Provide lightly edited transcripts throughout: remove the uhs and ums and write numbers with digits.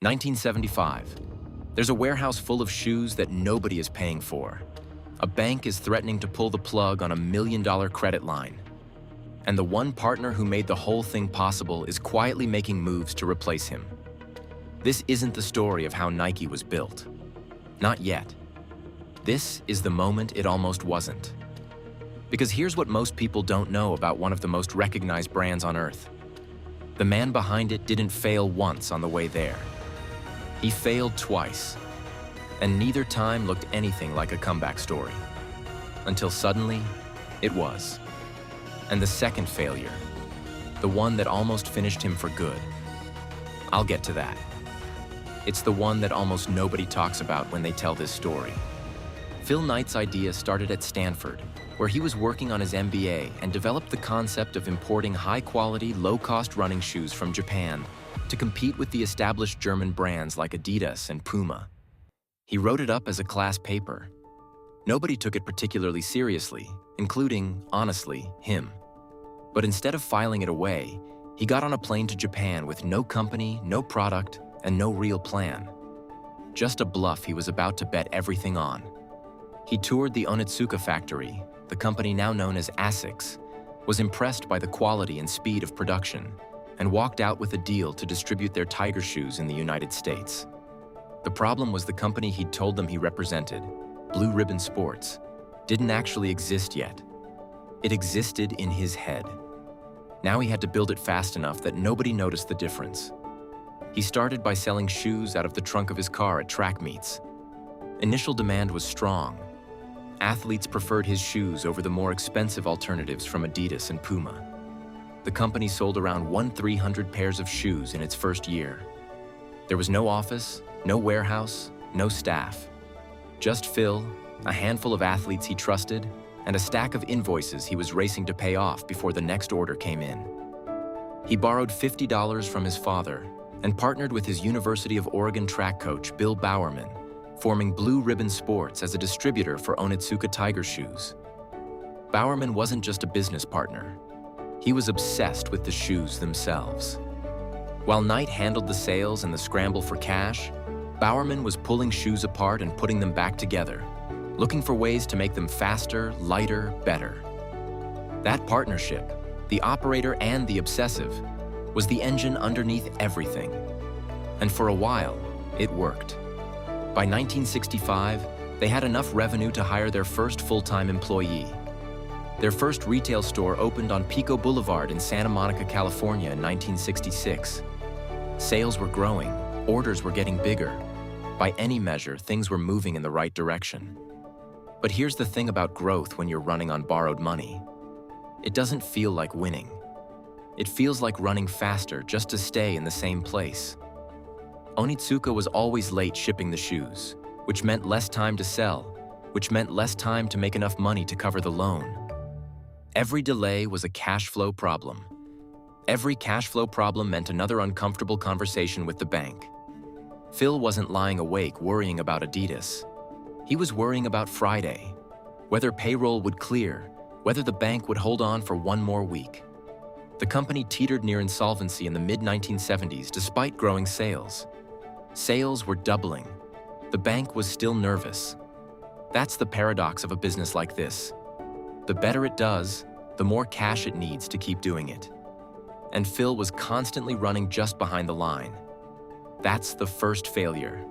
1975. There's a warehouse full of shoes that nobody is paying for. A bank is threatening to pull the plug on $1 million credit line. And the one partner who made the whole thing possible is quietly making moves to replace him. This isn't the story of how Nike was built. Not yet. This is the moment it almost wasn't. Because here's what most people don't know about one of the most recognized brands on earth. The man behind it didn't fail once on the way there. He failed twice, and neither time looked anything like a comeback story. Until suddenly, it was. And the second failure, the one that almost finished him for good. I'll get to that. It's the one that almost nobody talks about when they tell this story. Phil Knight's idea started at Stanford, where he was working on his MBA and developed the concept of importing high-quality, low-cost running shoes from Japan to compete with the established German brands like Adidas and Puma. He wrote it up as a class paper. Nobody took it particularly seriously, including, honestly, him. But instead of filing it away, he got on a plane to Japan with no company, no product, and no real plan. Just a bluff he was about to bet everything on. He toured the Onitsuka factory, the company now known as ASICS, was impressed by the quality and speed of production, and walked out with a deal to distribute their Tiger shoes in the United States. The problem was the company he'd told them he represented, Blue Ribbon Sports, didn't actually exist yet. It existed in his head. Now he had to build it fast enough that nobody noticed the difference. He started by selling shoes out of the trunk of his car at track meets. Initial demand was strong. Athletes preferred his shoes over the more expensive alternatives from Adidas and Puma. The company sold around 1,300 pairs of shoes in its first year. There was no office, no warehouse, no staff. Just Phil, a handful of athletes he trusted, and a stack of invoices he was racing to pay off before the next order came in. He borrowed $50 from his father and partnered with his University of Oregon track coach, Bill Bowerman, forming Blue Ribbon Sports as a distributor for Onitsuka Tiger shoes. Bowerman wasn't just a business partner. He was obsessed with the shoes themselves. While Knight handled the sales and the scramble for cash, Bowerman was pulling shoes apart and putting them back together, looking for ways to make them faster, lighter, better. That partnership, the operator and the obsessive, was the engine underneath everything. And for a while, it worked. By 1965, they had enough revenue to hire their first full-time employee. Their first retail store opened on Pico Boulevard in Santa Monica, California in 1966. Sales were growing, orders were getting bigger. By any measure, things were moving in the right direction. But here's the thing about growth when you're running on borrowed money. It doesn't feel like winning. It feels like running faster just to stay in the same place. Onitsuka was always late shipping the shoes, which meant less time to sell, which meant less time to make enough money to cover the loan. Every delay was a cash flow problem. Every cash flow problem meant another uncomfortable conversation with the bank. Phil wasn't lying awake worrying about Adidas. He was worrying about Friday, whether payroll would clear, whether the bank would hold on for one more week. The company teetered near insolvency in the mid-1970s despite growing sales. Sales were doubling. The bank was still nervous. That's the paradox of a business like this. The better it does, the more cash it needs to keep doing it. And Phil was constantly running just behind the line. That's the first failure.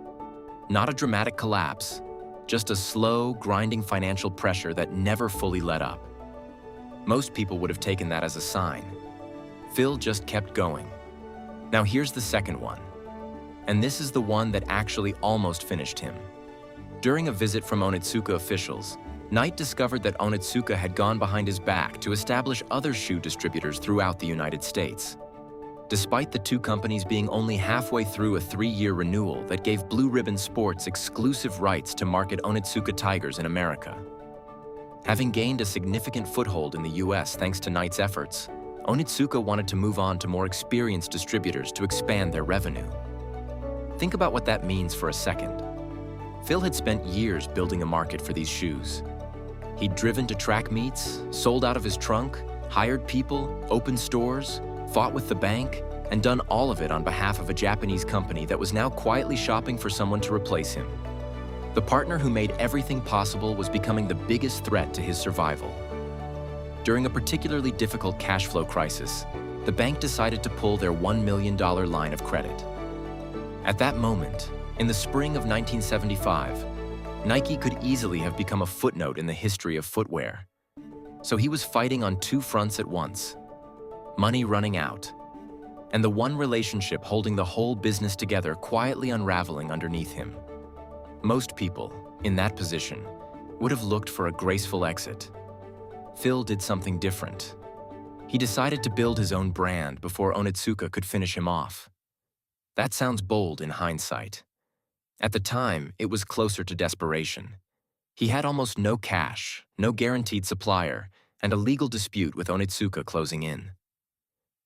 Not a dramatic collapse, just a slow, grinding financial pressure that never fully let up. Most people would have taken that as a sign. Phil just kept going. Now here's the second one. And this is the one that actually almost finished him. During a visit from Onitsuka officials, Knight discovered that Onitsuka had gone behind his back to establish other shoe distributors throughout the United States. Despite the two companies being only halfway through a 3-year renewal that gave Blue Ribbon Sports exclusive rights to market Onitsuka Tigers in America. Having gained a significant foothold in the US thanks to Knight's efforts, Onitsuka wanted to move on to more experienced distributors to expand their revenue. Think about what that means for a second. Phil had spent years building a market for these shoes. He'd driven to track meets, sold out of his trunk, hired people, opened stores, fought with the bank, and done all of it on behalf of a Japanese company that was now quietly shopping for someone to replace him. The partner who made everything possible was becoming the biggest threat to his survival. During a particularly difficult cash flow crisis, the bank decided to pull their $1 million line of credit. At that moment, in the spring of 1975, Nike could easily have become a footnote in the history of footwear. So he was fighting on two fronts at once: money running out, and the one relationship holding the whole business together quietly unraveling underneath him. Most people, in that position, would have looked for a graceful exit. Phil did something different. He decided to build his own brand before Onitsuka could finish him off. That sounds bold in hindsight. At the time, it was closer to desperation. He had almost no cash, no guaranteed supplier, and a legal dispute with Onitsuka closing in.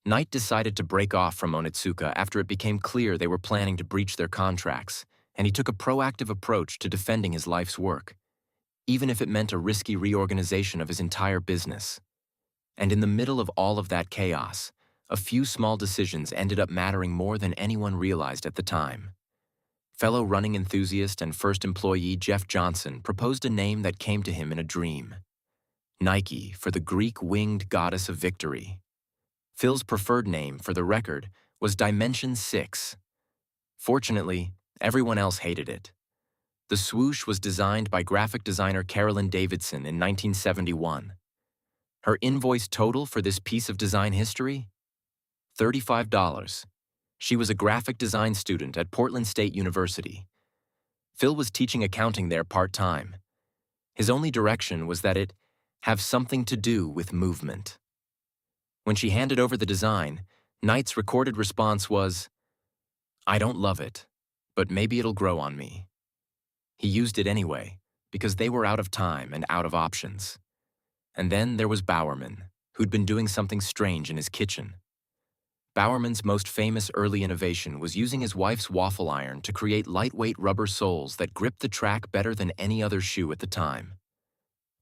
Knight decided to break off from Onitsuka after it became clear they were planning to breach their contracts, and he took a proactive approach to defending his life's work, even if it meant a risky reorganization of his entire business. And in the middle of all of that chaos, a few small decisions ended up mattering more than anyone realized at the time. Fellow running enthusiast and first employee Jeff Johnson proposed a name that came to him in a dream: Nike, for the Greek winged goddess of victory. Phil's preferred name, for the record, was Dimension 6. Fortunately, everyone else hated it. The swoosh was designed by graphic designer Carolyn Davidson in 1971. Her invoice total for this piece of design history? $35. She was a graphic design student at Portland State University. Phil was teaching accounting there part-time. His only direction was that it have something to do with movement. When she handed over the design, Knight's recorded response was, "I don't love it, but maybe it'll grow on me." He used it anyway, because they were out of time and out of options. And then there was Bowerman, who'd been doing something strange in his kitchen. Bowerman's most famous early innovation was using his wife's waffle iron to create lightweight rubber soles that gripped the track better than any other shoe at the time.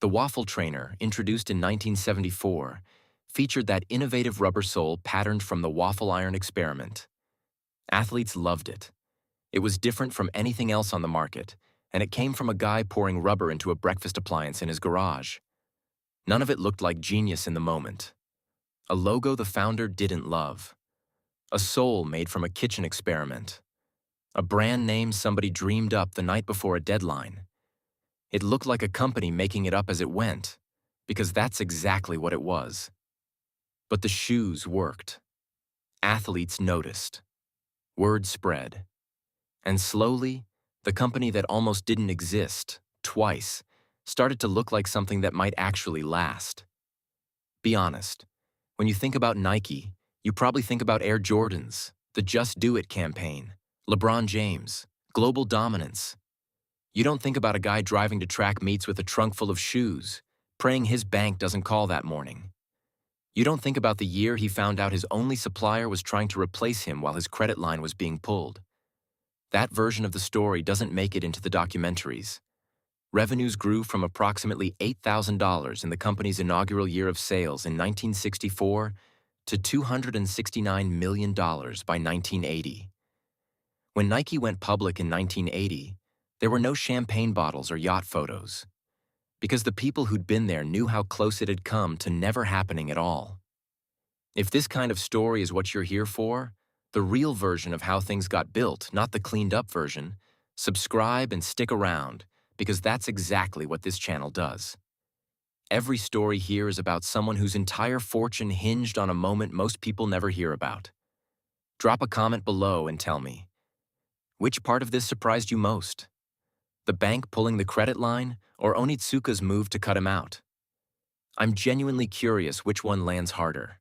The waffle trainer, introduced in 1974, featured that innovative rubber sole patterned from the waffle iron experiment. Athletes loved it. It was different from anything else on the market, and it came from a guy pouring rubber into a breakfast appliance in his garage. None of it looked like genius in the moment. A logo the founder didn't love. A sole made from a kitchen experiment. A brand name somebody dreamed up the night before a deadline. It looked like a company making it up as it went, because that's exactly what it was. But the shoes worked. Athletes noticed. Word spread. And slowly, the company that almost didn't exist, twice, started to look like something that might actually last. Be honest, when you think about Nike, you probably think about Air Jordans, the Just Do It campaign, LeBron James, global dominance. You don't think about a guy driving to track meets with a trunk full of shoes, praying his bank doesn't call that morning. You don't think about the year he found out his only supplier was trying to replace him while his credit line was being pulled. That version of the story doesn't make it into the documentaries. Revenues grew from approximately $8,000 in the company's inaugural year of sales in 1964 to $269 million by 1980. When Nike went public in 1980, there were no champagne bottles or yacht photos, because the people who'd been there knew how close it had come to never happening at all. If this kind of story is what you're here for, the real version of how things got built, not the cleaned-up version, subscribe and stick around, because that's exactly what this channel does. Every story here is about someone whose entire fortune hinged on a moment most people never hear about. Drop a comment below and tell me, which part of this surprised you most? The bank pulling the credit line, or Onitsuka's move to cut him out? I'm genuinely curious which one lands harder.